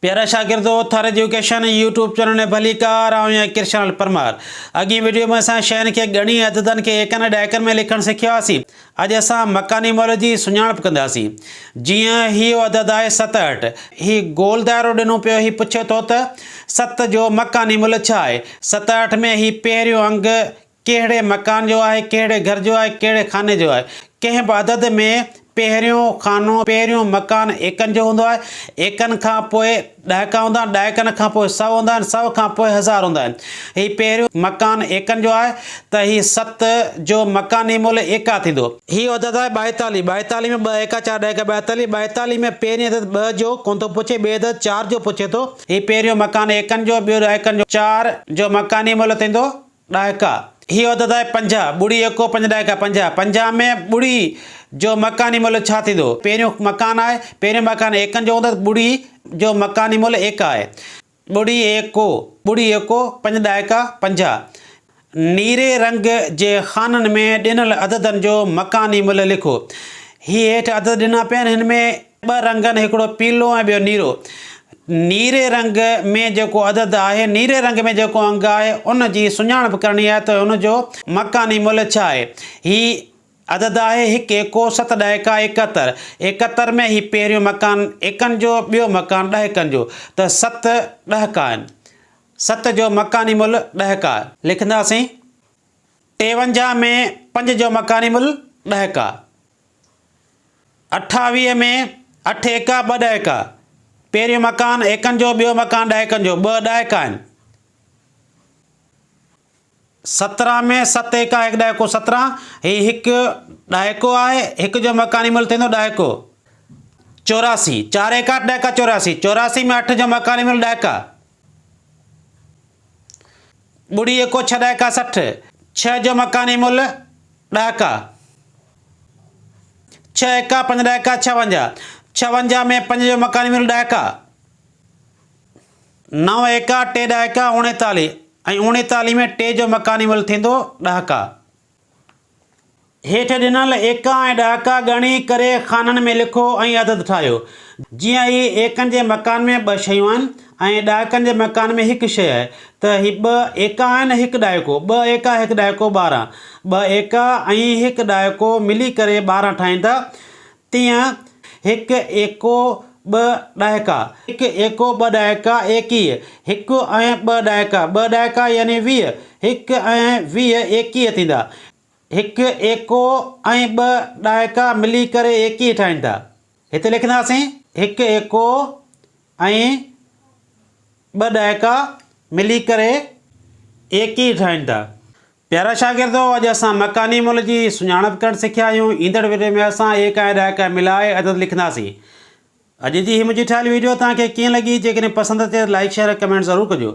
प्यारा शागिर्दो थर education YouTube channel ने भली कार आऊं कृष्ण परमार। अॻी वीडियो में असां शयुनि खे ॻणी अददनि खे एकनि ॾहकनि में लिखणु सिखियासीं। अॼु असां मकानी मोल जी सुञाणप कंदासीं। जीअं हीउ अदद आहे 67। हीउ गोल दायरो ॾिनो पियो। हीउ पुछे थो त 7 जो मकानी मुल छा आहे। 67 में हीउ पहिरियों अंग कहिड़े मकान जो आहे, कहिड़े घर जो आहे, कहिड़े खाने जो आहे। कंहिं बि अदद में पहिरियों खानो पहिरियों मकान एकनि जो हूंदो आहे। एकनि खां पोइ ॾहका हूंदा आहिनि, ॾहकनि खां पोइ 100 हूंदा आहिनि, 100 खां पोइ 1000 हूंदा आहिनि। हीउ पहिरियों मकान एकनि जो आहे त हीउ 7 जो मकानी मुल एका थींदो। हीउ अदद आहे 42। 42 में 2 एका 4 ॾहका 42। 42 में पहिरीं अदद 2 जो कोन थो पुछे, ॿिए अदद 4 जो पुछे थो। हीउ पहिरियों मकान एकनि जो, ॿियो ॾहकनि जो। 4 जो मकानी मुल थींदो ॾहका। हीउ अदद आहे 50। ॿुड़ी एको 5 ॾहका 50। 50 में ॿुड़ी जो मकानी मुल छा थींदो। पहिरियों मकान आहे, पहिरियों मकान एकनि जो हूंदो, ॿुड़ी जो मकानी मुल एका आहे। ॿुड़ी एको 5 ॾहका 50। नीरे रंग जे खाननि में ॾिनल अददनि जो मकानी मुल लिखो। हीअ हेठि अदद ॾिना पिया आहिनि। हिन में 2 रंग आहिनि, हिकिड़ो पीलो ऐं ॿियो नीरो। नीरे रंग में जेको अदद आहे, नीरे रंग में जेको अंग आहे, उन जी सुञाणप करणी आहे त उन जो मकानी मुल छा आहे। हीउ अदद आहे 1 एको 7 ॾहका 71। 71 में हीउ पहिरियों मकान एकनि जो, ॿियो मकान ॾहकनि जो, त 7 ॾहका आहिनि। 7 जो मकानी मुल ॾहका लिखंदासीं। 53 में 5 जो मकानी मुल ॾहका। 28 में 8 एका 2 ॾहका। पहिरियों मकान एकनि जो, ॿियो मकान ॾहकनि जो, 2 ॾहका आहिनि। 17 में 7 एका 1 ॾहको 17। हीउ 1 ॾहको आहे, 1 जो मकानी मुल थींदो ॾहको। 84 4 एका 8 ॾहका 84। 84 में 8 जो मकानी मुल ॾहका। ॿुड़ी एको 6 ॾहका 60। 6 जो मकानी मुल ॾहका। 6 एका 5 ॾहका 56। 56 में 5 जो मकानी मुल ॾहका। 9 एका 3 ॾहका 39। ऐं 39 में 3 जो मकानी मुल थींदो ॾहका। हेठि ॾिनल एका ऐं ॾहका ॻणी करे खाननि में लिखो ऐं अदद ठाहियो। जीअं ही एकनि जे मकान में 2 शयूं आहिनि ऐं ॾहकनि जे मकान में 1 शइ आहे, त ही 2 एका आहिनि, 1 ॾहको। 2 एका 1 ॾहको 12। 2 एका ऐं 1 ॾहको मिली करे 12 ठाहींदा। तीअं 1 एको 2 ॾहका, 1 एको 2 ॾहका 21। 1 ऐं 2 ॾहका 2 ॾहका यानी 20। 1 ऐं 20 21 थींदा। 1 एको ऐं 2 ॾहका मिली करे 21 ठाहींदा। हिते लिखंदासीं 1 एको ऐं 2 ॾहका मिली करे 21 ठाहींदा। प्यारा शागिर्दो, अॼु असां मकानी मुल जी सुञाणप करणु सिखिया आहियूं। ईंदड़ वीडियो में असां एका ऐं ॾहका मिलाए अदद लिखंदासीं। अॼु जी ही मुंहिंजी ठाहियल वीडियो तव्हांखे कीअं लॻी? जेकॾहिं पसंदि अचे लाइक शेयर कमेंट ज़रूरु कजो।